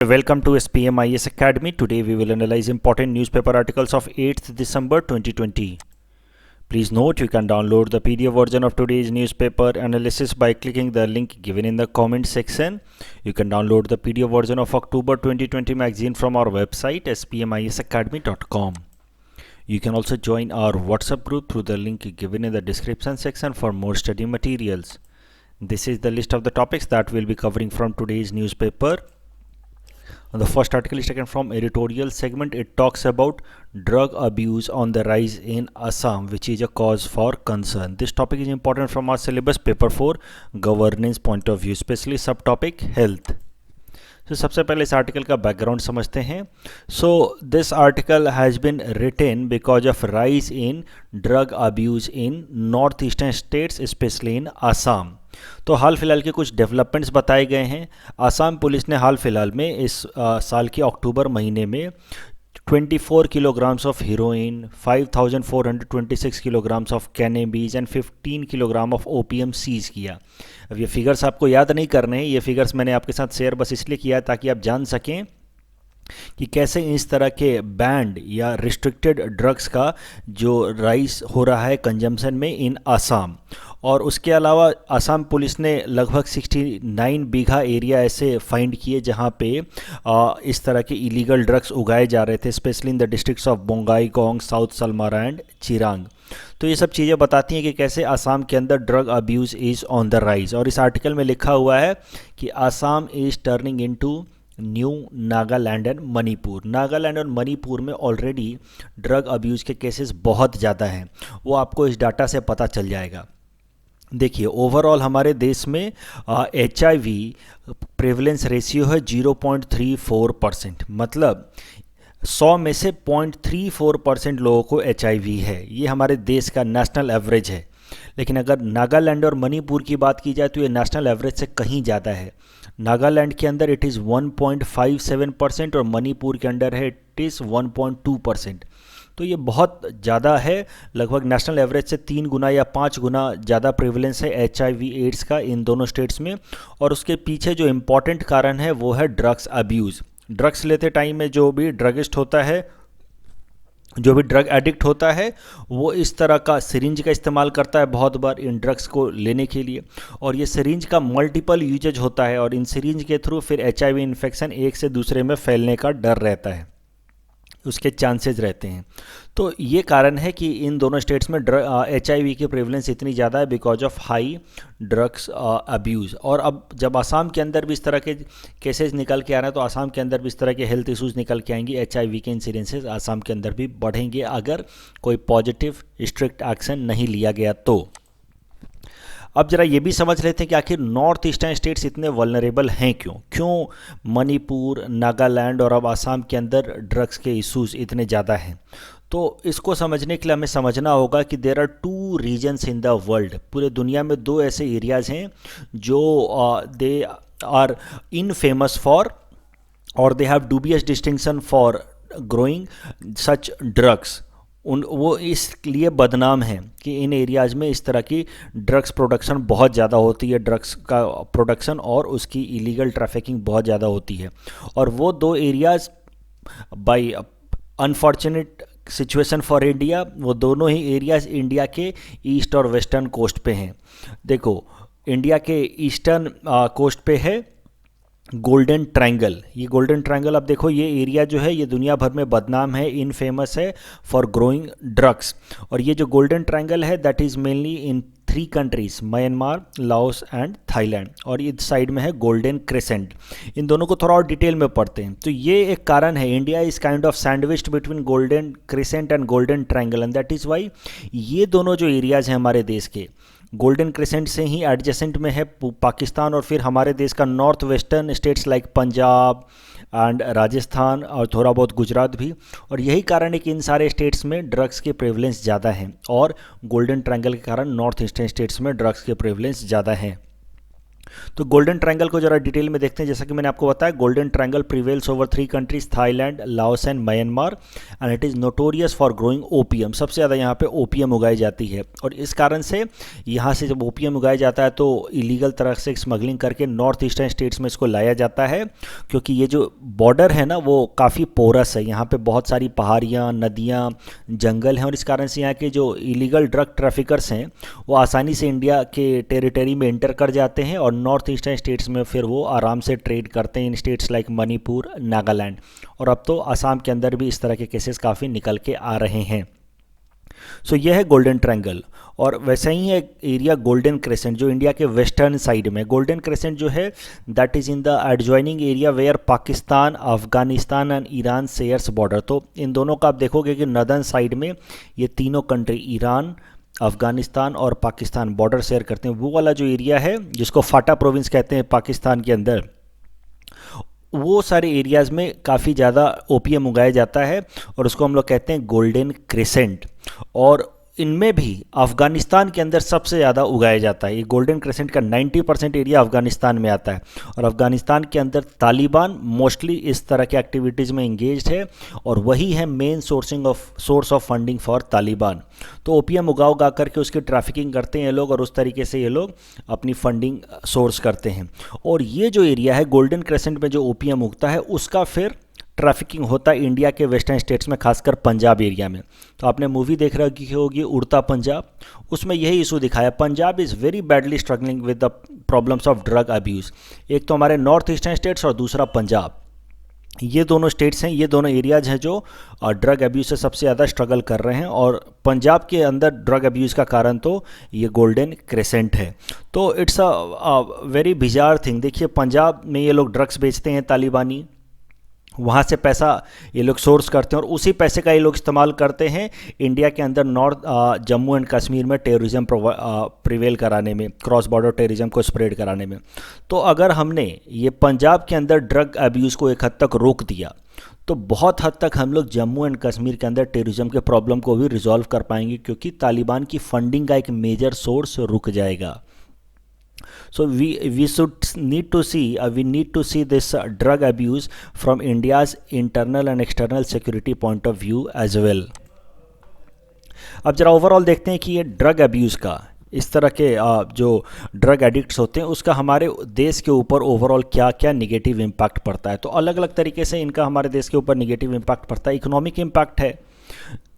Welcome to SPMIS Academy. Today we will analyze important newspaper articles of 8th December 2020. Please note you can download the PDF version of today's newspaper analysis by clicking the link given in the comment section. You can download the PDF version of October 2020 magazine from our website spmisacademy.com. You can also join our WhatsApp group through the link given in the description section for more study materials. This is the list of the topics that we'll be covering from today's newspaper. The first article is taken from editorial segment. It talks about drug abuse on the rise in Assam, which is a cause for concern. This topic is important from our syllabus paper 4 governance point of view, especially subtopic health. तो सबसे पहले इस article का background समझते हैं. So this article has been written because of rise in drug abuse in north eastern states specially in Assam. तो हाल फिलहाल के कुछ डेवलपमेंट्स बताए गए हैं. आसाम पुलिस ने हाल फिलहाल में इस साल के अक्टूबर महीने में 24 kilograms of heroin, 5,426 kilograms of cannabis and 15 kilogram of opium seize किया. अब ये फिगर्स आपको याद नहीं करने हैं, ये फिगर्स मैंने आपके साथ शेयर बस इसलिए किया ताकि आप जान सकें कि कैसे इस तरह के बैंड या रिस्ट्रिक्टेड ड्रग्स का जो राइज हो रहा है कंजम्पशन में इन आसाम. और उसके अलावा आसाम पुलिस ने लगभग 69 बीघा एरिया ऐसे फाइंड किए जहां पे इस तरह के इलीगल ड्रग्स उगाए जा रहे थे, specially in the districts of Bongaigaon, south Salmara and Chirang. तो ये सब चीज़ें बताती हैं कि कैसे आसाम के अंदर drug abuse is on the rise. और इस आर्टिकल में लिखा हुआ है कि Assam is turning into new Nagaland and Manipur. Nagaland और मणिपुर में ऑलरेडी ड्रग अब्यूज़ के केसेस बहुत ज़्यादा हैं. वो आपको इस डाटा से पता चल जाएगा. देखिए, ओवरऑल हमारे देश में HIV प्रेवलेंस रेशियो है 0.34%. मतलब 100 में से 0.34% लोगों को HIV है. ये हमारे देश का नेशनल एवरेज है. लेकिन अगर नागालैंड और मणिपुर की बात की जाए तो ये नेशनल एवरेज से कहीं ज़्यादा है. नागालैंड के अंदर इट इज़ 1.57% और मणिपुर के अंदर है इट इज़ 1.2%. तो ये बहुत ज़्यादा है. लगभग नेशनल एवरेज से 3 गुना या 5 गुना ज़्यादा प्रेवलेंस है HIV एड्स का इन दोनों स्टेट्स में. और उसके पीछे जो इम्पॉर्टेंट कारण है वो है ड्रग्स अब्यूज़. ड्रग्स लेते टाइम में जो भी ड्रगिस्ट होता है, जो भी ड्रग एडिक्ट होता है, वो इस तरह का सिरिंज का इस्तेमाल करता है बहुत बार इन ड्रग्स को लेने के लिए. और ये सिरिंज का मल्टीपल यूजेज होता है और इन सिरिंज के थ्रू फिर HIV इन्फेक्शन एक से दूसरे में फैलने का डर रहता है, उसके चांसेस रहते हैं. तो ये कारण है कि इन दोनों स्टेट्स में HIV की प्रेवलेंस इतनी ज़्यादा है because of high drugs abuse. और अब जब आसाम के अंदर भी इस तरह के केसेस निकल के आ रहे हैं तो आसाम के अंदर भी इस तरह के हेल्थ इश्यूज़ निकल के आएंगी. HIV के इंसिडेंसेस आसाम के अंदर भी बढ़ेंगे अगर कोई पॉजिटिव स्ट्रिक्ट एक्शन नहीं लिया गया तो. अब जरा ये भी समझ लेते हैं कि आखिर नॉर्थ ईस्टर्न स्टेट्स इतने वल्नरेबल हैं क्यों मणिपुर, नागालैंड और अब आसाम के अंदर ड्रग्स के इश्यूज इतने ज़्यादा हैं. तो इसको समझने के लिए हमें समझना होगा कि there are 2 regions in the world. पूरे दुनिया में 2 ऐसे एरियाज़ हैं जो they are in famous for और they have dubious distinction for growing such drugs. वो इसलिए बदनाम हैं कि इन एरियाज़ में इस तरह की ड्रग्स प्रोडक्शन बहुत ज़्यादा होती है. ड्रग्स का प्रोडक्शन और उसकी इलीगल ट्रैफिकिंग बहुत ज़्यादा होती है. और वो 2 areas by unfortunate situation for India, वो दोनों ही एरियाज़ इंडिया के ईस्ट और वेस्टर्न कोस्ट पे हैं. देखो, इंडिया के ईस्टर्न कोस्ट पे है गोल्डन ट्रायंगल. ये गोल्डन ट्रायंगल अब देखो, ये एरिया जो है ये दुनिया भर में बदनाम है, इन फेमस है फॉर ग्रोइंग ड्रग्स. और ये जो गोल्डन ट्रायंगल है that is mainly in 3 countries, Myanmar, Laos and Thailand. और इस साइड में है गोल्डन क्रेसेंट. इन दोनों को थोड़ा और डिटेल में पढ़ते हैं. तो ये एक कारण है, India is kind of sandwiched between golden crescent and golden triangle and that is why ये दोनों जो एरियाज़ हैं हमारे देश के, गोल्डन क्रेसेंट से ही एडजेसेंट में है पाकिस्तान और फिर हमारे देश का north western states like Punjab and Rajasthan और थोड़ा बहुत गुजरात भी. और यही कारण है कि इन सारे स्टेट्स में ड्रग्स के प्रेवलेंस ज़्यादा हैं और गोल्डन ट्रायंगल के कारण नॉर्थ ईस्टर्न स्टेट्स में ड्रग्स के प्रेवलेंस ज़्यादा हैं. तो गोल्डन ट्रायंगल को जरा डिटेल में देखते हैं। जैसा कि मैंने आपको बताया, golden triangle prevails over 3 countries, Thailand, Laos and Myanmar, and it is notorious for growing opium. सबसे ज़्यादा यहाँ पे ओपीएम उगाई जाती है, और इस कारण से यहाँ से जब ओपीएम उगाया जाता है तो इलीगल तरह से स्मगलिंग करके नॉर्थ ईस्टर्न स्टेट्स में इसको लाया जाता है, क्योंकि ये जो बॉर्डर है ना वो काफ़ी पोरस है। यहाँ पे बहुत सारी पहाड़ियाँ, नदियाँ, जंगल हैं, और इस कारण से यहाँ के जो इलीगल ड्रग ट्रैफिकर्स हैं वो आसानी से इंडिया के टेरिटरी में एंटर कर जाते हैं, और नॉर्थ ईस्टर्न स्टेट्स में फिर वो आराम से ट्रेड करते हैं, इन स्टेट्स लाइक मणिपुर, नागालैंड, और अब तो असम के अंदर भी इस तरह के केसेस काफ़ी निकल के आ रहे हैं। सो यह है गोल्डन ट्रायंगल। और वैसा ही है एरिया गोल्डन क्रेसेंट, जो इंडिया के वेस्टर्न साइड में। गोल्डन क्रेसेंट जो है that is in the adjoining area where Pakistan, Afghanistan and Iran shares border. तो इन दोनों का आप देखोगे कि नदर्न साइड में ये तीनों कंट्री, ईरान, अफगानिस्तान और पाकिस्तान, बॉर्डर शेयर करते हैं। वो वाला जो एरिया है जिसको फाटा प्रोविंस कहते हैं पाकिस्तान के अंदर, वो सारे एरियाज़ में काफ़ी ज़्यादा ओपीएम उगाया जाता है, और उसको हम लोग कहते हैं गोल्डन क्रेसेंट। और इनमें भी अफ़गानिस्तान के अंदर सबसे ज़्यादा उगाया जाता है। ये गोल्डन क्रेसेंट का 90% एरिया अफ़गानिस्तान में आता है, और अफ़गानिस्तान के अंदर तालिबान मोस्टली इस तरह के एक्टिविटीज़ में इंगेज्ड है, और वही है main source of funding for Taliban. तो ओपीएम उगा करके उसकी ट्रैफिकिंग करते हैं ये लोग, और उस तरीके से ये लोग अपनी फंडिंग सोर्स करते हैं। और ये जो एरिया है गोल्डन क्रेसेंट में जो ओपीएम उगता है, उसका फिर ट्रैफिकिंग होता है इंडिया के वेस्टर्न स्टेट्स में, खासकर पंजाब एरिया में। तो आपने मूवी देख रखी होगी उड़ता पंजाब, उसमें यही इशू दिखाया। Punjab is very badly struggling with the problems of drug abuse. एक तो हमारे नॉर्थ ईस्टर्न स्टेट्स और दूसरा पंजाब, ये दोनों स्टेट्स हैं, ये दोनों एरियाज हैं जो ड्रग अब्यूज़ से सबसे ज़्यादा स्ट्रगल कर रहे हैं। और पंजाब के अंदर ड्रग अब्यूज़ का कारण तो ये गोल्डन क्रेसेंट है। तो it's a very bizarre thing. देखिए, पंजाब में ये लोग ड्रग्स बेचते हैं तालिबानी, वहाँ से पैसा ये लोग सोर्स करते हैं, और उसी पैसे का ये लोग इस्तेमाल करते हैं इंडिया के अंदर नॉर्थ जम्मू एंड कश्मीर में टेररिज्म प्रिवेल कराने में, क्रॉस बॉर्डर टेररिज्म को स्प्रेड कराने में। तो अगर हमने ये पंजाब के अंदर ड्रग अब्यूज़ को एक हद तक रोक दिया, तो बहुत हद तक हम लोग जम्मू एंड कश्मीर के अंदर टेररिज्म के प्रॉब्लम को भी रिजॉल्व कर पाएंगे, क्योंकि तालिबान की फंडिंग का एक मेजर सोर्स रुक जाएगा। So we should need to see this drug abuse from India's internal and external security point of view as well. अब जरा ओवरऑल देखते हैं कि ये ड्रग अब्यूज़ का, इस तरह के जो ड्रग एडिक्ट्स होते हैं उसका हमारे देश के ऊपर ओवरऑल क्या क्या निगेटिव इम्पैक्ट पड़ता है। तो अलग अलग तरीके से इनका हमारे देश के ऊपर निगेटिव इम्पैक्ट पड़ता है। इकोनॉमिक इम्पैक्ट है,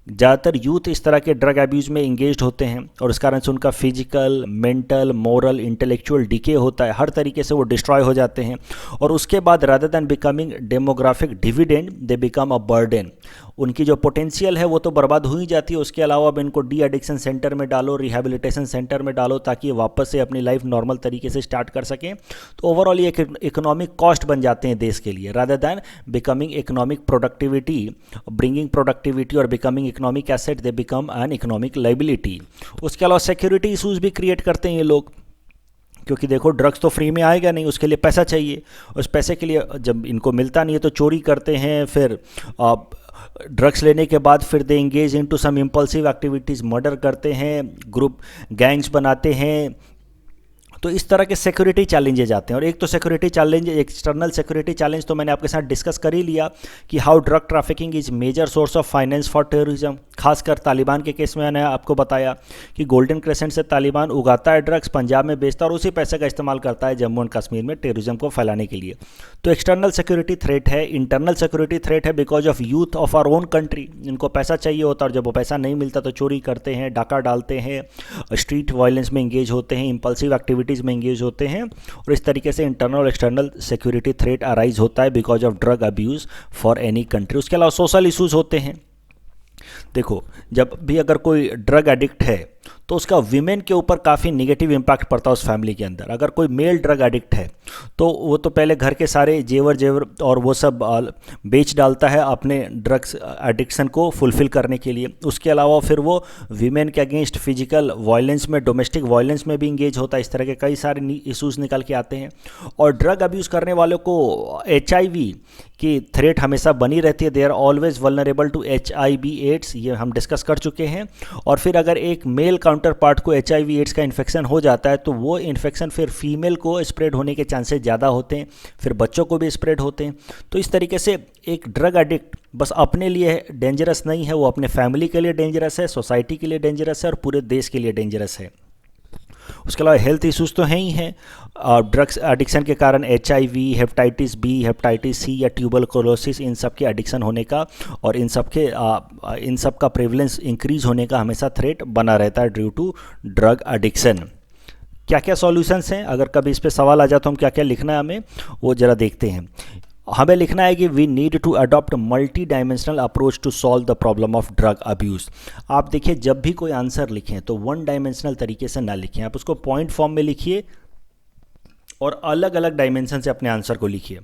ज़्यादातर यूथ इस तरह के ड्रग अब्यूज़ में इंगेज्ड होते हैं, और इस कारण से उनका physical, mental, moral, intellectual decay होता है, हर तरीके से वो डिस्ट्रॉय हो जाते हैं। और उसके बाद rather than becoming demographic dividend they become a burden. उनकी जो पोटेंशियल है वो तो बर्बाद हो ही जाती है, उसके अलावा अब इनको डी एडिक्शन सेंटर में डालो, रिहेबिलिटेशन सेंटर में डालो, ताकि ये वापस से अपनी लाइफ नॉर्मल तरीके से स्टार्ट कर सकें। तो ओवरऑल ये एक इकोनॉमिक कॉस्ट बन जाते हैं देश के लिए, rather than becoming economic productivity, bringing productivity और becoming economic asset, they become an economic liability. उसके अलावा सिक्योरिटी इशूज़ भी क्रिएट करते हैं ये लोग, क्योंकि देखो ड्रग्स तो फ्री में आएगा नहीं, उसके लिए पैसा चाहिए। उस पैसे के लिए जब इनको मिलता नहीं है तो चोरी करते हैं, फिर ड्रग्स लेने के बाद फिर दे engage into some impulsive activities, murder करते हैं, ग्रुप गैंग्स बनाते हैं। तो इस तरह के सिक्योरिटी चैलेंजेस आते हैं। और एक तो security challenge, external security challenge तो मैंने आपके साथ डिस्कस कर ही लिया कि how drug trafficking is major source of finance for terrorism. खासकर तालिबान के केस में मैंने आपको बताया कि गोल्डन क्रेसेंट से तालिबान उगाता है ड्रग्स, पंजाब में बेचता है, और उसी पैसे का इस्तेमाल करता है जम्मू एंड कश्मीर में टेररिज्म को फैलाने के लिए। तो एक्सटर्नल सिक्योरिटी थ्रेट है। इंटरनल सिक्योरिटी थ्रेट है because of youth of our own country. इनको पैसा चाहिए होता है, और जब वो पैसा नहीं मिलता तो चोरी करते हैं, डाका डालते हैं, स्ट्रीट वायलेंस में इंगेज होते हैं, इंपल्सिव एक्टिविटीज़ में इंगेज होते हैं, और इस तरीके से इंटरनल और एक्सटर्नल सिक्योरिटी थ्रेट अराइज होता है because of drug abuse for any country. उसके अलावा सोशल इश्यूज होते हैं। देखो, जब भी अगर कोई ड्रग एडिक्ट है तो उसका वीमेन के ऊपर काफ़ी निगेटिव इम्पैक्ट पड़ता है उस फैमिली के अंदर। अगर कोई मेल ड्रग एडिक्ट है तो वो तो पहले घर के सारे जेवर और वो सब बेच डालता है अपने ड्रग्स एडिक्शन को फुलफ़िल करने के लिए। उसके अलावा फिर वो वीमेन के अगेंस्ट फिजिकल वायलेंस में, डोमेस्टिक वायलेंस में भी इंगेज होता है। इस तरह के कई सारे इशूज़ निकल के आते हैं। और ड्रग अब्यूज़ करने वालों को HIV की थ्रेट हमेशा बनी रहती है। They are always vulnerable to HIV AIDS, ये हम डिस्कस कर चुके हैं। और फिर अगर एक मेल काउंटर काउंटर पार्ट को HIV एड्स का इन्फेक्शन हो जाता है तो वो इन्फेक्शन फिर फीमेल को स्प्रेड होने के चांसेस ज़्यादा होते हैं, फिर बच्चों को भी स्प्रेड होते हैं। तो इस तरीके से एक ड्रग एडिक्ट बस अपने लिए डेंजरस नहीं है, वो अपने फैमिली के लिए डेंजरस है, सोसाइटी के लिए डेंजरस है और पूरे देश के लिए डेंजरस है। उसके अलावा हेल्थ इश्यूज़ तो हैं ही हैं। ड्रग्स एडिक्शन के कारण HIV, hepatitis B, hepatitis C या ट्यूबरकुलोसिस, इन सब के एडिक्शन होने का और इन सब का प्रेवलेंस इंक्रीज होने का हमेशा थ्रेट बना रहता है ड्यू टू ड्रग एडिक्शन। क्या क्या सॉल्यूशंस हैं, अगर कभी इस पे सवाल आ जाए तो हम क्या क्या लिखना है हमें, वो ज़रा देखते हैं। हमें लिखना है कि we need to adopt multi dimensional approach to solve the problem of drug abuse. आप देखिए, जब भी कोई आंसर लिखें तो वन डायमेंशनल तरीके से ना लिखें, आप उसको पॉइंट फॉर्म में लिखिए और अलग अलग डायमेंशन से अपने आंसर को लिखिए।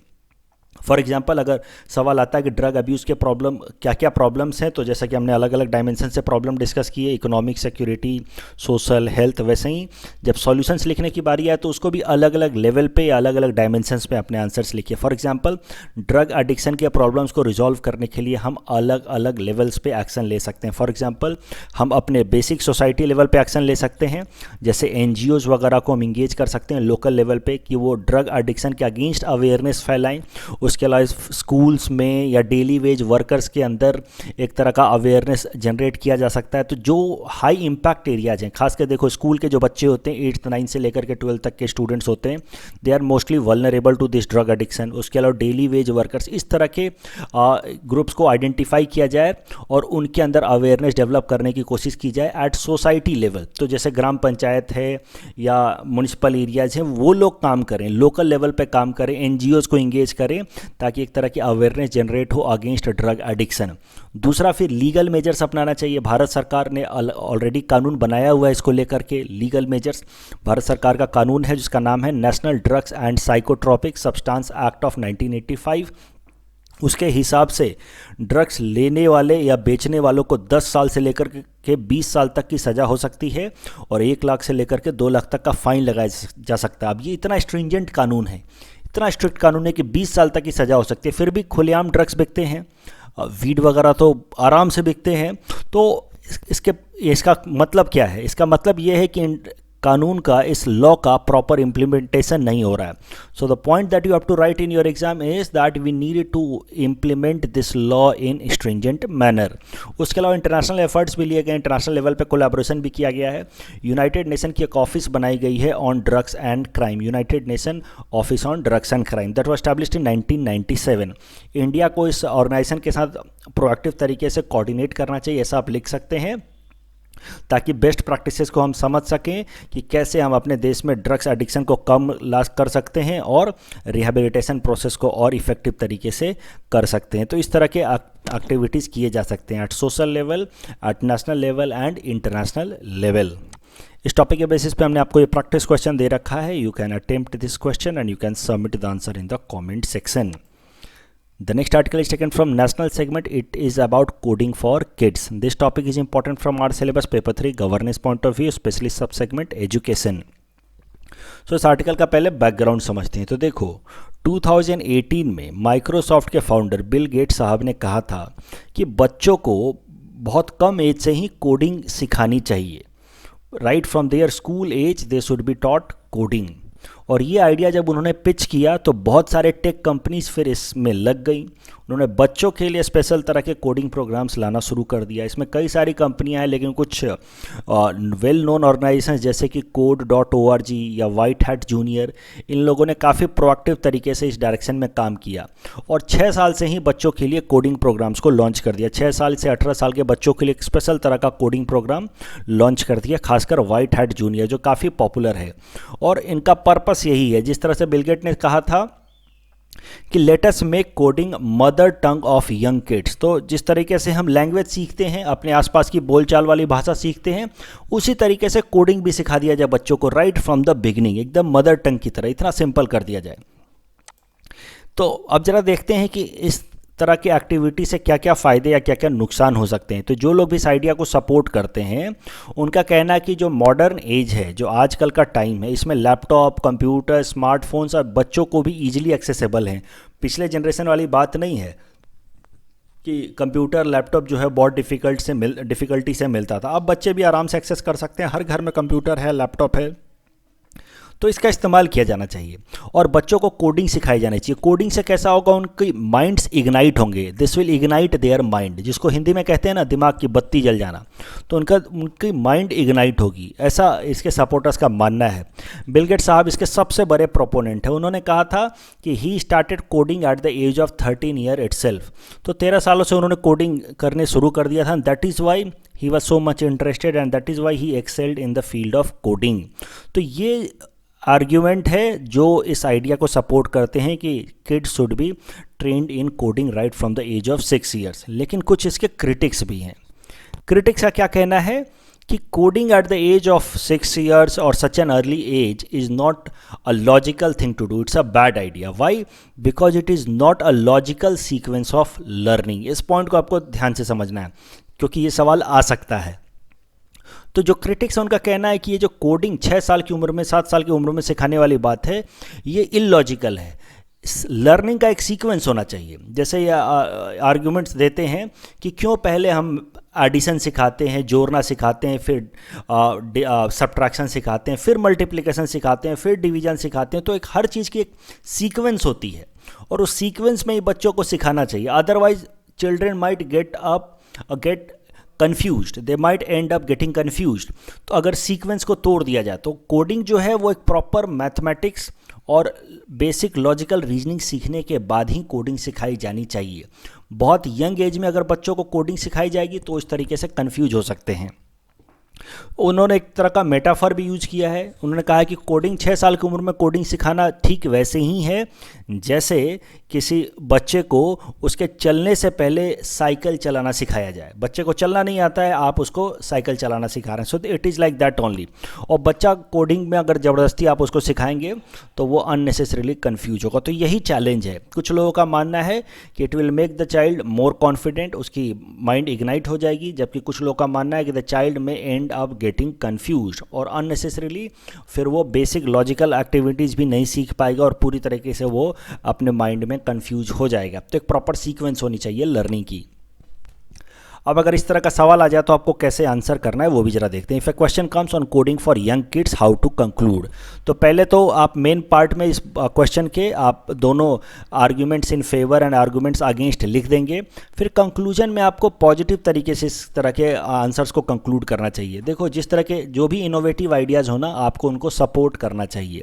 फॉर एग्जाम्पल, अगर सवाल आता है कि ड्रग अब्यूज़ के प्रॉब्लम क्या क्या प्रॉब्लम्स हैं, तो जैसा कि हमने अलग अलग डायमेंशन से प्रॉब्लम डिस्कस किए, इकोनॉमिक, सिक्योरिटी, सोशल, हेल्थ, वैसे ही जब सॉल्यूशंस लिखने की बारी आए तो उसको भी अलग अलग लेवल पे या अलग अलग डायमेंशंस पे अपने आंसर्स लिखिए। फॉर एग्जाम्पल, ड्रग एडिक्शन के प्रॉब्लम्स को रिजॉल्व करने के लिए हम अलग अलग लेवल्स पे एक्शन ले सकते हैं। फॉर एग्जाम्पल, हम अपने बेसिक सोसाइटी लेवल पे एक्शन ले सकते हैं, जैसे NGOs वगैरह को हम इंगेज कर सकते हैं लोकल लेवल पे कि वो ड्रग एडिक्शन के अगेंस्ट अवेयरनेस फैलाएं। उसके अलावा स्कूल्स में या डेली वेज वर्कर्स के अंदर एक तरह का अवेयरनेस जनरेट किया जा सकता है। तो जो हाई इम्पैक्ट एरियाज हैं, खासकर देखो स्कूल के जो बच्चे होते हैं 8th 9th से लेकर के 12th तक के स्टूडेंट्स होते हैं, they are mostly vulnerable to this drug addiction. उसके अलावा डेली वेज वर्कर्स, इस तरह के ग्रुप्स को आइडेंटिफाई किया जाए और उनके अंदर अवेयरनेस डेवलप करने की कोशिश की जाए एट सोसाइटी लेवल। तो जैसे ग्राम पंचायत है या म्यूनिसिपल एरियाज हैं, वो लोग काम करें, लोकल लेवल पे काम करें, NGOs को इंगेज करें ताकि एक तरह की अवेयरनेस जनरेट हो अगेंस्ट ड्रग एडिक्शन। दूसरा, फिर लीगल मेजर्स अपनाना चाहिए। भारत सरकार ने ऑलरेडी कानून बनाया हुआ है इसको लेकर के। लीगल मेजर्स, भारत सरकार का कानून है जिसका नाम है national drugs and psychotropic substance act of 1985। उसके हिसाब से ड्रग्स लेने वाले या बेचने वालों को 10 साल से लेकर के 20 साल तक की सज़ा हो सकती है और 1 लाख से लेकर के 2 लाख तक का फाइन लगाया जा सकता है। अब ये इतना स्ट्रिंजेंट कानून है, इतना स्ट्रिक्ट कानून है कि 20 साल तक की सज़ा हो सकती है, फिर भी खुलेआम ड्रग्स बिकते हैं, वीड वगैरह तो आराम से बिकते हैं। तो इसका मतलब क्या है? इसका मतलब ये है कि कानून का, इस लॉ का प्रॉपर इम्प्लीमेंटेशन नहीं हो रहा है। So the point that you have to write in your exam is that we need to implement this law in stringent manner. उसके अलावा इंटरनेशनल एफर्ट्स भी लिए गए, इंटरनेशनल लेवल पे कोलैबोरेशन भी किया गया है। यूनाइटेड नेशन की एक ऑफिस बनाई गई है on drugs and crime, United nation office on drugs and crime, that was established in 1997। India को इस ऑर्गेनाइजेशन के साथ प्रोएक्टिव तरीके से कोऑर्डिनेट करना चाहिए, ऐसा आप लिख सकते हैं, ताकि बेस्ट प्रैक्टिसेस को हम समझ सकें कि कैसे हम अपने देश में ड्रग्स एडिक्शन को कम कर सकते हैं और रिहैबिलिटेशन प्रोसेस को और इफेक्टिव तरीके से कर सकते हैं। तो इस तरह के एक्टिविटीज़ किए जा सकते हैं at social level, at national level and international level. इस टॉपिक के बेसिस पे हमने आपको ये प्रैक्टिस क्वेश्चन दे रखा है। You can attempt this question and you can submit the answer in the comment section. The next article is taken from national segment. It is about coding for kids. This topic is important from our syllabus paper 3 governance point of view, especially subsegment education. So इस article का पहले background समझते हैं। तो देखो, 2018 में Microsoft के founder Bill Gates साहब ने कहा था कि बच्चों को बहुत कम एज से ही कोडिंग सिखानी चाहिए। Right from their school age they should be taught coding. और ये आइडिया जब उन्होंने पिच किया तो बहुत सारे टेक कंपनीज फिर इसमें लग गई। उन्होंने बच्चों के लिए स्पेशल तरह के कोडिंग प्रोग्राम्स लाना शुरू कर दिया। इसमें कई सारी कंपनियां हैं, लेकिन कुछ वेल नोन ऑर्गेनाइजेशंस जैसे कि code.org या वाइट हैट जूनियर, इन लोगों ने काफ़ी प्रोएक्टिव तरीके से इस डायरेक्शन में काम किया और 6 साल से ही बच्चों के लिए कोडिंग प्रोग्राम्स को लॉन्च कर दिया। 6 साल से 18 साल के बच्चों के लिए एक स्पेशल तरह का कोडिंग प्रोग्राम लॉन्च कर दिया, खासकर वाइट हैट जूनियर जो काफ़ी पॉपुलर है। और इनका पर्पस यही है, जिस तरह से बिल गेट्स ने कहा था कि let us make coding mother tongue of young kids. तो जिस तरीके से हम लैंग्वेज सीखते हैं, अपने आसपास की बोलचाल वाली भाषा सीखते हैं, उसी तरीके से कोडिंग भी सिखा दिया जाए बच्चों को राइट फ्रॉम द बिगिनिंग, एकदम मदर टंग की तरह, इतना सिंपल कर दिया जाए। तो अब जरा देखते हैं कि इस तरह की एक्टिविटी से क्या क्या फ़ायदे या क्या क्या नुकसान हो सकते हैं। तो जो लोग भी इस आइडिया को सपोर्ट करते हैं, उनका कहना है कि जो मॉडर्न एज है, जो आजकल का टाइम है, इसमें लैपटॉप, कंप्यूटर, स्मार्टफोन्स और बच्चों को भी ईजिली एक्सेसिबल हैं। पिछले जनरेशन वाली बात नहीं है कि कंप्यूटर लैपटॉप जो है बहुत डिफ़िकल्टी से मिलता था। अब बच्चे भी आराम से एक्सेस कर सकते हैं, हर घर में कंप्यूटर है, लैपटॉप है, तो इसका इस्तेमाल किया जाना चाहिए। और बच्चों को कोडिंग सिखाई जानी चाहिए। कोडिंग से कैसा होगा, उनके माइंड्स इग्नाइट होंगे, this will ignite their mind, जिसको हिंदी में कहते हैं ना दिमाग की बत्ती जल जाना, तो उनकी माइंड इग्नाइट होगी, ऐसा इसके सपोर्टर्स का मानना है। बिल गेट्स साहब इसके सबसे बड़े प्रोपोनेंट हैं। उन्होंने कहा था कि he started coding at the age of 13 year itself, तो 13 सालों से उन्होंने कोडिंग करने शुरू कर दिया था। That is why he was so much interested and that is why he excelled in the field of coding. तो ये आर्ग्यूमेंट है जो इस आइडिया को सपोर्ट करते हैं कि kids should be trained in coding right from the age of 6 years. लेकिन कुछ इसके क्रिटिक्स भी हैं। क्रिटिक्स का क्या कहना है कि coding at the age of 6 years और such an early age is not a logical thing to do, it's a bad idea. Why? Because it is not a logical sequence of learning. इस point को आपको ध्यान से समझना है क्योंकि ये सवाल आ सकता है। तो जो क्रिटिक्स है उनका कहना है कि ये जो कोडिंग 6 साल की उम्र में, 7 साल की उम्र में सिखाने वाली बात है, ये इलॉजिकल है। लर्निंग का एक सीक्वेंस होना चाहिए। जैसे ये आर्ग्यूमेंट्स देते हैं कि क्यों पहले हम एडिशन सिखाते हैं, जोड़ना सिखाते हैं, फिर सब्ट्रैक्शन सिखाते हैं, फिर मल्टीप्लिकेशन सिखाते हैं, फिर डिवीजन सिखाते हैं। तो एक हर चीज़ की एक सीक्वेंस होती है और उस सीक्वेंस में ही बच्चों को सिखाना चाहिए। Otherwise children might get confused, they might and up getting confused. तो अगर सीक्वेंस को तोड़ दिया जाए तो कोडिंग जो है वो एक प्रॉपर मैथमेटिक्स और बेसिक लॉजिकल रीजनिंग सीखने के बाद ही कोडिंग सिखाई जानी चाहिए। बहुत यंग एज में अगर बच्चों को कोडिंग सिखाई जाएगी तो इस तरीके से कन्फ्यूज हो सकते हैं। उन्होंने एक तरह का मेटाफर भी यूज किया है। उन्होंने कहा है कि कोडिंग 6 साल की उम्र में कोडिंग सिखाना ठीक वैसे ही है जैसे किसी बच्चे को उसके चलने से पहले साइकिल चलाना सिखाया जाए। बच्चे को चलना नहीं आता है, आप उसको साइकिल चलाना सिखा रहे हैं। So it is like that only. और बच्चा कोडिंग में अगर ज़बरदस्ती आप उसको सिखाएंगे तो वो अननेसेसरीली कन्फ्यूज होगा। तो यही चैलेंज है। कुछ लोगों का मानना है कि it will make the child more confident, उसकी माइंड इग्नाइट हो जाएगी, जबकि कुछ लोगों का मानना है कि द चाइल्ड में एंड अप गेटिंग कन्फ्यूज और अननेसेसरीली फिर वो बेसिक लॉजिकल एक्टिविटीज़ भी नहीं सीख पाएगा और पूरी तरीके से वो अपने माइंड में कंफ्यूज हो जाएगा। तो एक प्रॉपर सीक्वेंस होनी चाहिए लर्निंग की। अब अगर इस तरह का सवाल आ जाए तो आपको कैसे आंसर करना है वो भी जरा देखते हैं। If a question comes on coding for young kids, how to conclude. तो पहले तो आप मेन पार्ट में इस क्वेश्चन के आप दोनों arguments in favour and arguments against लिख देंगे। फिर कंक्लूजन में आपको पॉजिटिव तरीके से इस तरह के आंसर्स को कंक्लूड करना चाहिए। देखो, जिस तरह के जो भी इनोवेटिव आइडियाज़ हो ना, आपको उनको सपोर्ट करना चाहिए।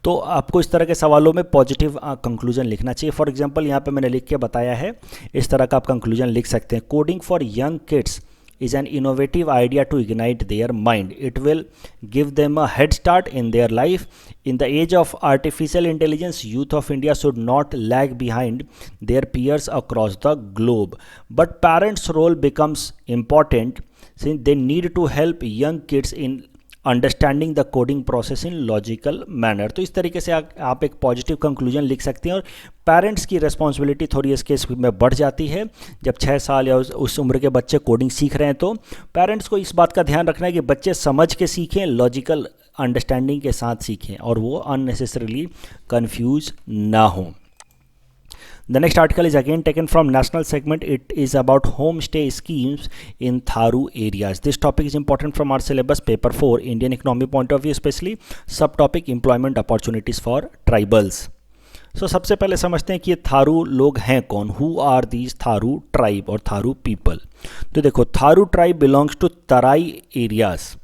तो आपको इस तरह के सवालों में पॉजिटिव कंक्लूजन लिखना चाहिए। फॉर एग्जांपल यहाँ पे मैंने लिख के बताया है, इस तरह का आप कंक्लूजन लिख सकते हैं। Coding for young kids is an innovative idea to ignite their mind. It will give them a head start in their life. In the age of artificial intelligence, youth of India should not lag behind their peers across the globe. But parents' role becomes important since they need to help young kids in understanding the coding process in logical manner. तो इस तरीके से आप एक positive conclusion लिख सकते हैं। और पेरेंट्स की रिस्पॉन्सिबिलिटी थोड़ी इस केस में बढ़ जाती है। जब 6 साल या उस उम्र के बच्चे कोडिंग सीख रहे हैं तो पेरेंट्स को इस बात का ध्यान रखना है कि बच्चे समझ के सीखें, लॉजिकल अंडरस्टैंडिंग के साथ सीखें और वो अननेसेसरीली कन्फ्यूज ना हों। The next article is again taken from national segment. It is about homestay schemes in Tharu areas. This topic is important from our syllabus paper 4 Indian economy point of view, especially subtopic employment opportunities for tribals. So सबसे पहले समझते हैं कि ये थारू लोग हैं कौन। Who are these Tharu tribe और थारू people? तो देखो, Tharu tribe belongs to Terai areas.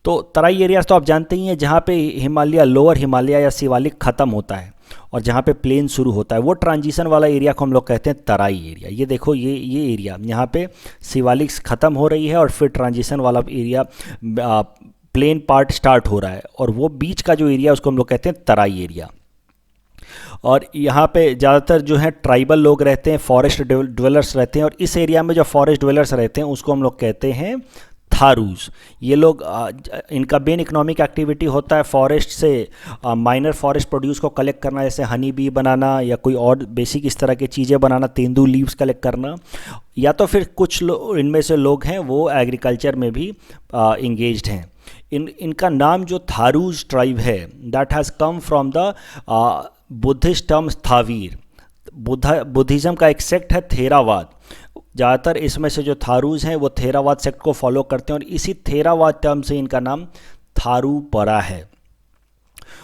तो तराई एरियाज तो आप जानते ही हैं, जहाँ पे हिमालय, लोअर हिमालय या शिवालिक ख़त्म होता है और जहाँ पे प्लेन शुरू होता है, वो ट्रांजिशन वाला एरिया को हम लोग कहते हैं तराई एरिया। ये देखो, ये एरिया यहाँ पे शिवालिक ख़त्म हो रही है और फिर ट्रांजिशन वाला एरिया, प्लेन पार्ट स्टार्ट हो रहा है और वो बीच का जो एरिया उसको हम लोग कहते हैं तराई एरिया। और यहाँ पे ज़्यादातर जो है ट्राइबल लोग रहते हैं, फॉरेस्ट ड्वेलर्स रहते हैं और इस एरिया में जो फॉरेस्ट ड्वेलर्स रहते हैं उसको हम लोग कहते हैं थारूज। ये लोग, इनका मेन इकोनॉमिक एक्टिविटी होता है फॉरेस्ट से माइनर फॉरेस्ट प्रोड्यूस को कलेक्ट करना, जैसे हनी बी बनाना या कोई और बेसिक इस तरह की चीज़ें बनाना, तेंदू लीव्स कलेक्ट करना, या तो फिर कुछ इनमें से लोग हैं वो एग्रीकल्चर में भी इंगेज्ड हैं। इनका नाम जो थारूज ट्राइब है, that has come from the Buddhist term थावीर। बुद्धिज़्म का एक सेक्ट है थेरावाद। ज़्यादातर इसमें से जो थारूज हैं वो थेरावाद सेक्ट को फॉलो करते हैं और इसी थेरावाद टर्म से इनका नाम थारू पड़ा है।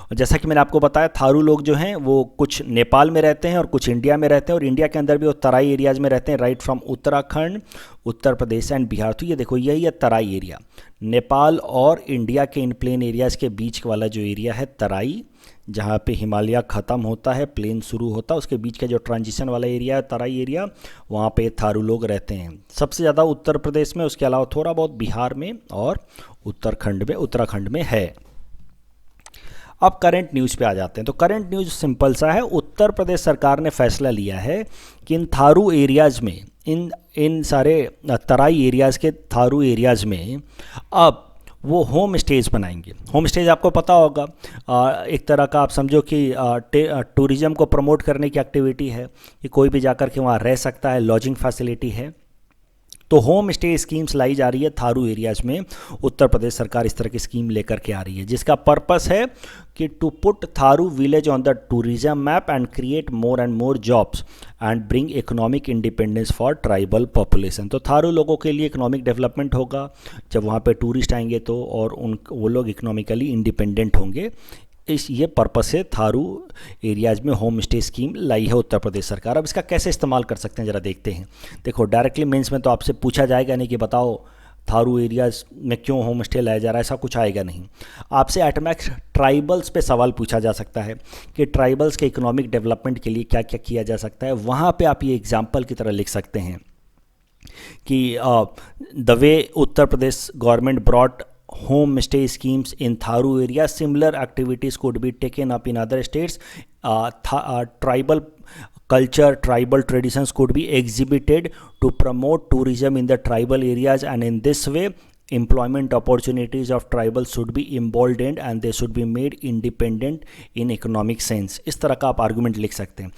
और जैसा कि मैंने आपको बताया, थारू लोग जो हैं वो कुछ नेपाल में रहते हैं और कुछ इंडिया में रहते हैं, और इंडिया के अंदर भी वो तराई एरियाज़ में रहते हैं, right from Uttarakhand, Uttar Pradesh and Bihar. तो ये देखो, यही है तराई एरिया। नेपाल और इंडिया के इन प्लेन एरियाज़ के बीच वाला जो एरिया है तराई, जहाँ पे हिमालय ख़त्म होता है, प्लेन शुरू होता है, उसके बीच का जो ट्रांजिशन वाला एरिया है तराई एरिया, वहाँ पे थारू लोग रहते हैं। सबसे ज़्यादा उत्तर प्रदेश में, उसके अलावा थोड़ा बहुत बिहार में और उत्तराखंड में है। अब करंट न्यूज़ पे आ जाते हैं। तो करंट न्यूज़ सिंपल सा है। उत्तर प्रदेश सरकार ने फैसला लिया है कि इन थारू एरियाज़ में, इन सारे तराई एरियाज़ के थारू एरियाज़ में अब वो होम स्टेज बनाएंगे। होम स्टेज आपको पता होगा, एक तरह का आप समझो कि टूरिज़्म को प्रमोट करने की एक्टिविटी है कि कोई भी जाकर के वहाँ रह सकता है, लॉजिंग फैसिलिटी है। तो होम स्टे स्कीम्स लाई जा रही है थारू एरियाज़ में। उत्तर प्रदेश सरकार इस तरह की स्कीम लेकर के आ रही है, जिसका पर्पस है कि to put Tharu village on the tourism map and create more and more jobs and bring economic independence for tribal population. तो थारू लोगों के लिए इकोनॉमिक डेवलपमेंट होगा जब वहाँ पे टूरिस्ट आएंगे तो, और वो लोग इकोनॉमिकली इंडिपेंडेंट होंगे। ये पर्पस से थारू एरियाज़ में होम स्टे स्कीम लाई है उत्तर प्रदेश सरकार। अब इसका कैसे इस्तेमाल कर सकते हैं ज़रा देखते हैं। देखो, डायरेक्टली मेंस में तो आपसे पूछा जाएगा नहीं कि बताओ थारू एरियाज़ में क्यों होम स्टे लाया जा रहा है, ऐसा कुछ आएगा नहीं। आपसे एटमैक्स ट्राइबल्स पे सवाल पूछा जा सकता है कि ट्राइबल्स के इकोनॉमिक डेवलपमेंट के लिए क्या क्या किया जा सकता है। वहाँ पर आप ये एग्जाम्पल की तरह लिख सकते हैं कि the way Uttar Pradesh government brought home stay schemes in Tharu area, similar activities could be taken up in other states. Tribal culture, tribal traditions could be exhibited to promote tourism in the tribal areas, and in this way employment opportunities of tribals should be emboldened and they should be made independent in economic sense. इस तरह का आप argument लिख सकते हैं।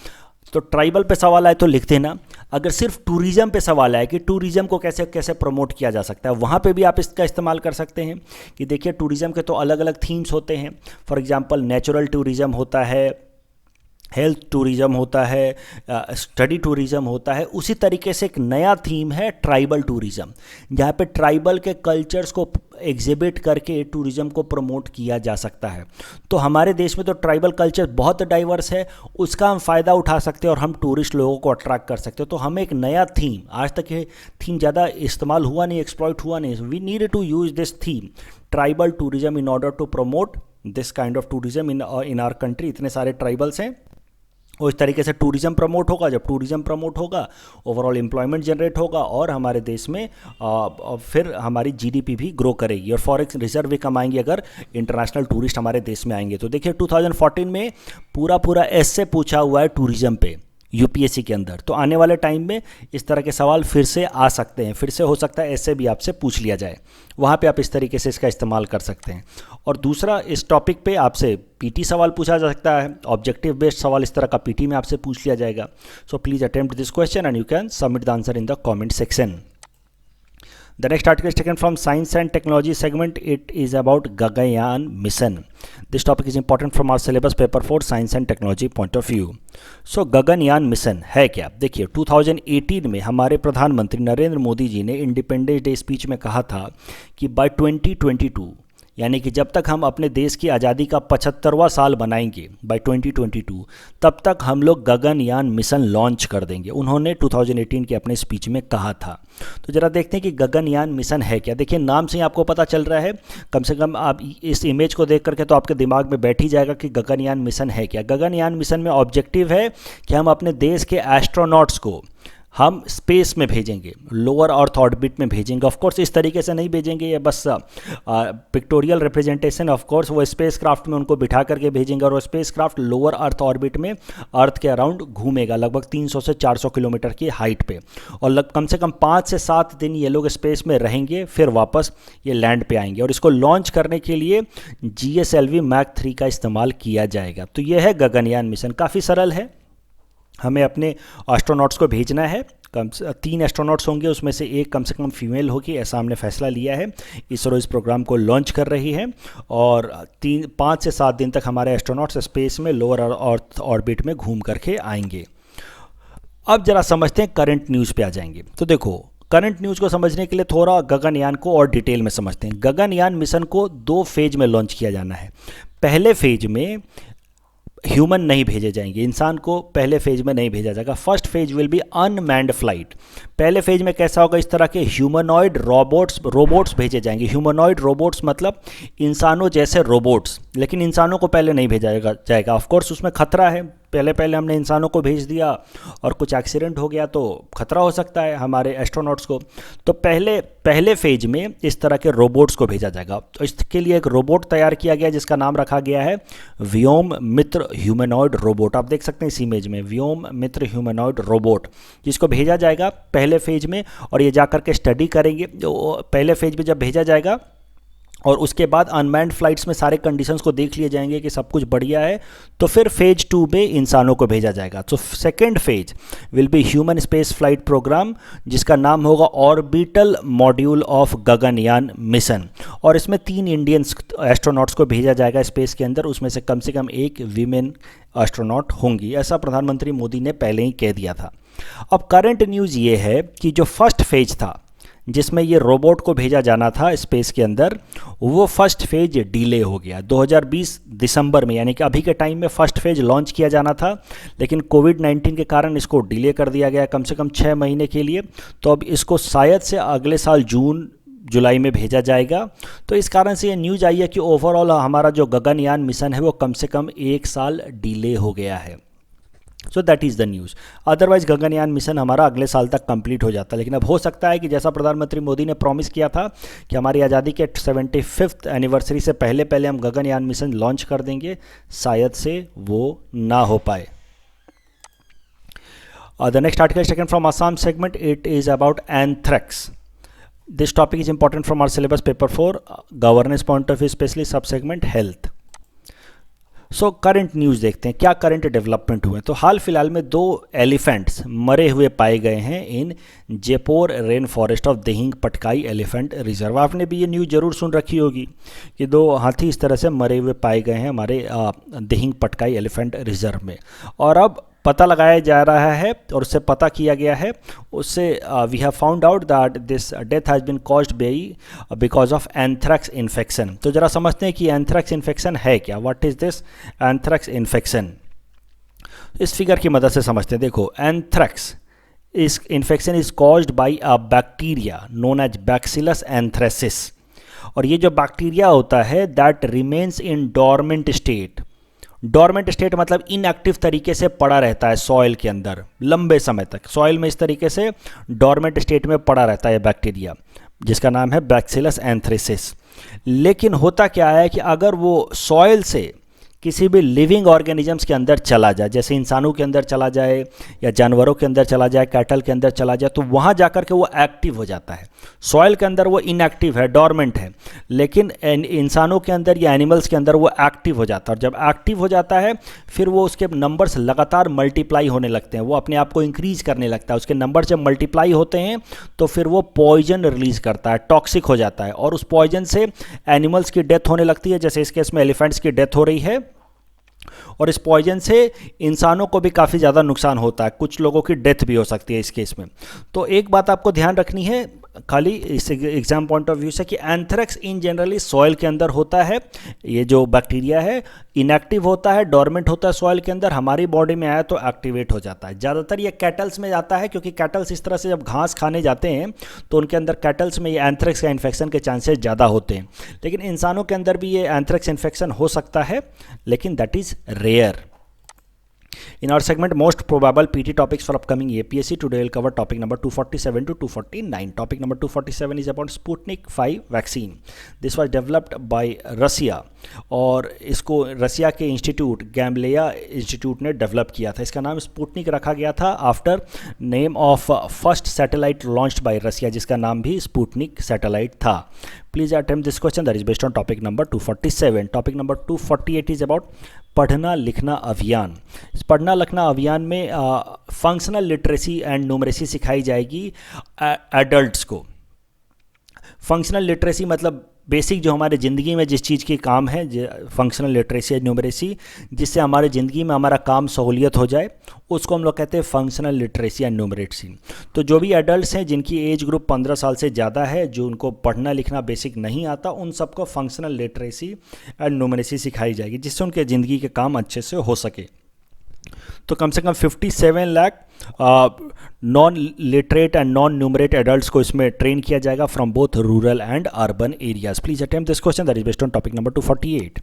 तो tribal पे सवाल आए तो लिख देना। अगर सिर्फ टूरिज़्म पे सवाल आए कि टूरिज़्म को कैसे कैसे प्रमोट किया जा सकता है, वहाँ पे भी आप इसका इस्तेमाल कर सकते हैं कि देखिए टूरिज़्म के तो अलग अलग थीम्स होते हैं। फॉर एग्जांपल नेचुरल टूरिज़्म होता है, हेल्थ टूरिज़्म होता है, स्टडी टूरिज़्म होता है। उसी तरीके से एक नया थीम है ट्राइबल टूरिज़्म, जहाँ पे ट्राइबल के कल्चर्स को एग्जिबिट करके टूरिज़्म को प्रमोट किया जा सकता है। तो हमारे देश में तो ट्राइबल कल्चर बहुत डाइवर्स है, उसका हम फ़ायदा उठा सकते हैं और हम टूरिस्ट लोगों को अट्रैक्ट कर सकते हैं। तो हमें एक नया थीम, आज तक ये थीम ज़्यादा इस्तेमाल हुआ नहीं, एक्सप्लॉइट हुआ नहीं, we need to use this theme tribal tourism in order to promote this kind of tourism in our country. इतने सारे ट्राइबल्स हैं और इस तरीके से टूरिज़्म प्रमोट होगा। जब टूरिज़्म प्रमोट होगा, ओवरऑल एम्प्लॉयमेंट जनरेट होगा और हमारे देश में फिर हमारी जीडीपी भी ग्रो करेगी और फॉरेक्स रिजर्व भी कमाएंगे अगर इंटरनेशनल टूरिस्ट हमारे देश में आएंगे। तो देखिए 2014 में पूरा एस्से पूछा हुआ है टूरिज़्म पे यूपीएससी के अंदर। तो आने वाले टाइम में इस तरह के सवाल फिर से आ सकते हैं, फिर से हो सकता है ऐसे भी आपसे पूछ लिया जाए, वहाँ पे आप इस तरीके से इसका इस्तेमाल कर सकते हैं। और दूसरा, इस टॉपिक पे आपसे पीटी सवाल पूछा जा सकता है, ऑब्जेक्टिव बेस्ड सवाल इस तरह का पीटी में आपसे पूछ लिया जाएगा। So please attempt this question and you can submit the answer in the comment section. The next article is taken from Science and Technology segment. It is about Gaganyaan mission. This topic is important from our syllabus paper for Science and Technology point of view. So Gaganyaan mission है क्या? देखिए 2018 में हमारे प्रधानमंत्री नरेंद्र मोदी जी ने independence day speech में कहा था कि बाय 2022, यानी कि जब तक हम अपने देश की आज़ादी का 75वां साल बनाएंगे बाय 2022, तब तक हम लोग गगनयान मिशन लॉन्च कर देंगे। उन्होंने 2018 के अपने स्पीच में कहा था। तो ज़रा देखते हैं कि गगनयान मिशन है क्या। देखिए नाम से ही आपको पता चल रहा है, कम से कम आप इस इमेज को देख करके तो आपके दिमाग में बैठ ही जाएगा कि गगनयान मिशन है क्या। गगनयान मिशन में ऑब्जेक्टिव है कि हम अपने देश के एस्ट्रोनॉट्स को हम स्पेस में भेजेंगे, लोअर अर्थ ऑर्बिट में भेजेंगे। ऑफ कोर्स इस तरीके से नहीं भेजेंगे, ये बस पिक्टोरियल रिप्रेजेंटेशन। ऑफ कोर्स वो स्पेस क्राफ्ट में उनको बिठा करके भेजेंगे और वो space craft lower earth orbit में अर्थ के अराउंड घूमेगा, लगभग 300 से 400 किलोमीटर की हाइट पे, और कम से कम 5 से 7 दिन ये लोग स्पेस में रहेंगे, फिर वापस ये लैंड पे आएंगे। और इसको लॉन्च करने के लिए GSLV Mach 3 का इस्तेमाल किया जाएगा। तो ये है गगनयान मिशन। काफ़ी सरल है, हमें अपने एस्ट्रोनॉट्स को भेजना है। कम से 3 एस्ट्रोनॉट्स होंगे, उसमें से एक कम से कम फीमेल होगी, ऐसा हमने फैसला लिया है। इसरो इस प्रोग्राम को लॉन्च कर रही है और 5 से 7 दिन तक हमारे एस्ट्रोनॉट्स स्पेस में लोअर अर्थ ऑर्बिट में घूम करके आएंगे। अब जरा समझते हैं करंट न्यूज़ पे आ जाएंगे। तो देखो, करंट न्यूज़ को समझने के लिए थोड़ा गगनयान को और डिटेल में समझते हैं। गगनयान मिशन को 2 फेज में लॉन्च किया जाना है। पहले फेज में ह्यूमन नहीं भेजे जाएंगे, इंसान को पहले फेज में नहीं भेजा जाएगा। First phase will B unmanned flight. पहले फेज में कैसा होगा, इस तरह के ह्यूमनॉइड रोबोट्स भेजे जाएंगे। ह्यूमनॉइड रोबोट्स मतलब इंसानों जैसे रोबोट्स, लेकिन इंसानों को पहले नहीं भेजा जाएगा। ऑफकोर्स उसमें खतरा है, पहले हमने इंसानों को भेज दिया और कुछ एक्सीडेंट हो गया तो खतरा हो सकता है हमारे एस्ट्रोनॉट्स को। तो पहले फेज में इस तरह के रोबोट्स को भेजा जाएगा। तो इसके लिए एक रोबोट तैयार किया गया जिसका नाम रखा गया है व्योम मित्र ह्यूमनॉइड रोबोट। आप देख सकते हैं इस इमेज में व्योम मित्र ह्यूमनॉइड रोबोट, जिसको भेजा जाएगा पहले फेज में, और ये जाकर के स्टडी करेंगे। पहले फेज में जब भेजा जाएगा और उसके बाद अनमैन्ड फ्लाइट्स में सारे कंडीशंस को देख लिए जाएंगे कि सब कुछ बढ़िया है, तो फिर फेज 2 में इंसानों को भेजा जाएगा। तो second phase will be human space flight programme, जिसका नाम होगा orbital module of Gaganyaan mission. और इसमें 3 इंडियन एस्ट्रोनॉट्स को भेजा जाएगा स्पेस के अंदर, उसमें से कम 1 वीमेन एस्ट्रोनॉट होंगी। ऐसा प्रधानमंत्री मोदी ने पहले ही कह दिया था। अब करंट न्यूज़ ये है कि जो फर्स्ट फेज था जिसमें ये रोबोट को भेजा जाना था स्पेस के अंदर, वो फर्स्ट फेज डिले हो गया 2020 दिसंबर में, यानी कि अभी के टाइम में फर्स्ट फेज लॉन्च किया जाना था, लेकिन कोविड-19 के कारण इसको डिले कर दिया गया कम से कम 6 महीने के लिए। तो अब इसको शायद से अगले साल जून जुलाई में भेजा जाएगा। तो इस कारण से ये न्यूज़ आई है कि ओवरऑल हमारा जो गगनयान मिशन है वो कम से कम 1 साल डिले हो गया है। So that is the news. Otherwise Gaganyaan mission हमारा अगले साल तक कंप्लीट हो जाता, लेकिन अब हो सकता है कि जैसा प्रधानमंत्री मोदी ने प्रॉमिस किया था कि हमारी आज़ादी के 75th एनिवर्सरी से पहले हम गगनयान मिशन लॉन्च कर देंगे, शायद से वो ना हो पाए। The next article is taken from Assam segment. It is about anthrax. This topic is important from our syllabus paper 4 governance point of view, especially subsegment health. So current news देखते हैं क्या करंट डेवलपमेंट हुए। तो हाल फिलहाल में 2 elephants मरे हुए पाए गए हैं in Jaipur rain forest of Dihing Patkai elephant reserve. आपने भी ये न्यूज़ ज़रूर सुन रखी होगी कि 2 हाथी इस तरह से मरे हुए पाए गए हैं हमारे दिहिंग पटकाई एलिफेंट रिजर्व में। और अब पता लगाया जा रहा है और उससे पता किया गया है, उससे we have found out that this death has been caused because of anthrax infection. तो ज़रा समझते हैं कि एंथ्रैक्स इन्फेक्शन है क्या, what is this anthrax infection. इस फिगर की मदद से समझते हैं। देखो, एंथ्रैक्स इस infection is caused by a bacteria known as bacillus anthracis. और ये जो बैक्टीरिया होता है that remains in dormant state. Dormant state मतलब इनएक्टिव तरीके से पड़ा रहता है सॉइल के अंदर लंबे समय तक। सॉइल में इस तरीके से डॉर्मेंट स्टेट में पड़ा रहता है बैक्टीरिया, जिसका नाम है बैक्सिलस एंथ्रेसिस। लेकिन होता क्या है कि अगर वो सॉइल से किसी भी लिविंग ऑर्गेनिजम्स के अंदर चला जाए, जैसे इंसानों के अंदर चला जाए या जानवरों के अंदर चला जाए, कैटल के अंदर चला जाए, तो वहाँ जाकर के वो एक्टिव हो जाता है। सॉइल के अंदर वो इनएक्टिव है, डॉर्मेंट है, लेकिन इंसानों के अंदर या एनिमल्स के अंदर वो एक्टिव हो जाता है। और जब एक्टिव हो जाता है फिर वो उसके नंबर्स लगातार मल्टीप्लाई होने लगते हैं, वो अपने आप को इंक्रीज करने लगता है। उसके नंबर जब मल्टीप्लाई होते हैं तो फिर वो पॉइजन रिलीज करता है, टॉक्सिक हो जाता है, और उस पॉइजन से एनिमल्स की डेथ होने लगती है। जैसे इस केस में एलिफेंट्स की डेथ हो रही है, और इस पॉइजन से इंसानों को भी काफ़ी ज़्यादा नुकसान होता है, कुछ लोगों की डेथ भी हो सकती है इस केस में। तो एक बात आपको ध्यान रखनी है खाली इस एग्जाम पॉइंट ऑफ व्यू से कि एंथ्रैक्स इन जनरली सॉइल के अंदर होता है। ये जो बैक्टीरिया है इनएक्टिव होता है, डॉर्मेंट होता है सॉइल के अंदर, हमारी बॉडी में आया तो एक्टिवेट हो जाता है। ज़्यादातर ये कैटल्स में जाता है, क्योंकि कैटल्स इस तरह से जब घास खाने जाते हैं तो उनके अंदर कैटल्स में ये एंथ्रैक्स का इन्फेक्शन के चांसेस ज़्यादा होते हैं। लेकिन इंसानों के अंदर भी ये एंथ्रैक्स इन्फेक्शन हो सकता है, लेकिन that is rare. In our segment most probable PT topics for upcoming APSC, today we'll cover topic number 247 to 249. Topic number 247 is about Sputnik 5 vaccine. This was developed by Russia और इसको Russia के institute Gamaleya institute ने develop किया था। इसका नाम Sputnik रखा गया था after name of first satellite launched by Russia, जिसका नाम भी स्पुटनिक सैटेलाइट था। Please attempt this question that is based on topic number 247. Topic number 248 is about पढ़ना लिखना अभियान। इस पढ़ना लिखना अभियान में फंक्शनल लिटरेसी एंड न्यूमरेसी सिखाई जाएगी एडल्ट्स को। फंक्शनल लिटरेसी मतलब बेसिक जो हमारे ज़िंदगी में जिस चीज़ की काम है, फंक्शनल लिटरेसी या न्यूमरेसी, जिससे हमारे ज़िंदगी में हमारा काम सहूलियत हो जाए, उसको हम लोग कहते हैं फंक्शनल लिटरेसी या न्यूमरेसी। तो जो भी एडल्ट्स हैं जिनकी एज ग्रुप 15 साल से ज़्यादा है, जो उनको पढ़ना लिखना बेसिक नहीं आता, उन सबको फंक्शनल लिटरेसी एंड न्यूमरेसी सिखाई जाएगी, जिससे उनके ज़िंदगी के काम अच्छे से हो सके। तो कम से कम 57 lakh non literate and non numerator adults को इसमें ट्रेन किया जाएगा from both rural and urban areas. Please attempt this question that is based on topic number 248.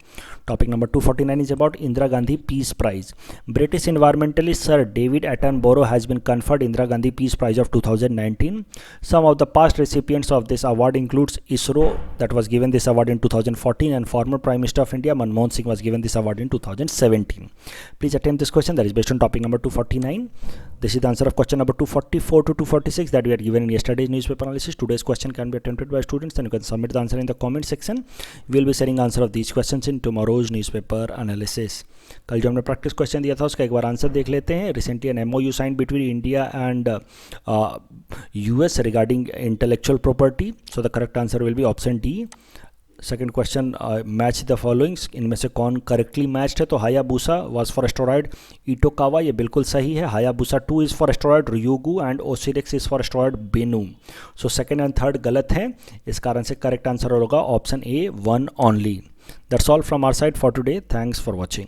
Topic number 249 is about Indira Gandhi Peace Prize. British environmentalist Sir David Attenborough has been conferred Indira Gandhi Peace Prize of 2019. Some of the past recipients of this award includes ISRO, that was given this award in 2014, and former Prime Minister of India Manmohan Singh was given this award in 2017. Please attempt this question that is based on topic number 249. This is the answer of question number 244 to 246 that we had given in yesterday's newspaper analysis. Today's question can be attempted by students, and you can submit the answer in the comment section. We will be sharing answer of these questions in tomorrow's newspaper analysis. कल जो हमने practice question दिया था उसका एक बार answer देख लेते हैं. Recently an MOU signed between India and US regarding intellectual property. So the correct answer will be option D. Second question, match the followings, इनमें से कौन करेक्टली मैच्ड है? तो Hayabusa was for asteroid Itokawa, ये बिल्कुल सही है. Hayabusa 2 is for asteroid ryugu and OSIRIS REx is for asteroid Bennu. So second and third गलत है. इस कारण से करेक्ट आंसर होगा option A 1 only. That's all from our side for today. Thanks for watching.